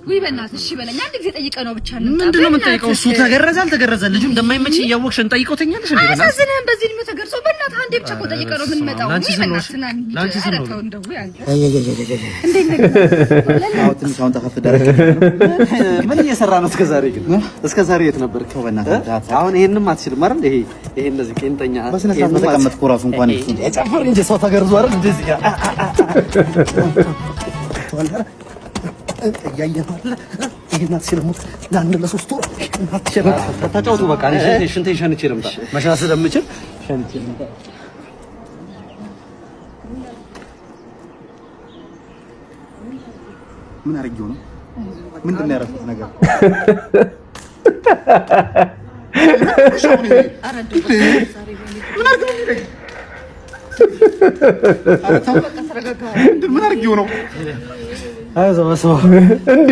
ወይ በእናትህ እሺ በለኝ። አንድ ጊዜ ጠይቀህ ነው ብቻ ነው። ምንድን ነው የምንጠይቀው? እሱ ተገረዘ አልተገረዘ ልጁ እንደማይመች እያወቅሽ እንጠይቀው ተኛለሽ እንዴ? በእናትህ አሳዝነን በዚህ እድሜው ተገርጾ በእናትህ አንዴ ብቻ እኮ ጠይቀህ ነው የምንመጣው። ወይ በእናትህ ና ላንቺ ስም ነው እንደው ያንተ አሁን ተከፍ ደረክ ምን እየሰራ ነው? እስከዛሬ የት ነበርክ? በእናትህ አሁን ይሄንም አትችልም አይደል? ይሄ እንደዚህ ቄንጠኛ በስነ ስርዓት ተቀመጥኩ። ራሱ እንኳን የጨፈር እንጂ ሰው ተገርዞ አይደል እንደዚህ ጋር እያየናለ ይሄን አትችልም። ለአንድ ለሶስት ወር ተጫውቱ በቃ። እኔ ሽንቴን ሸንቼ ልምጣ መሻ ስለምችል ሸንቼ ልምጣ። ምን አድርጌው ነው? ምንድን ነው ያደረኩት ነገር? ምን አድርጌው ነው? አይዞህ እንዴ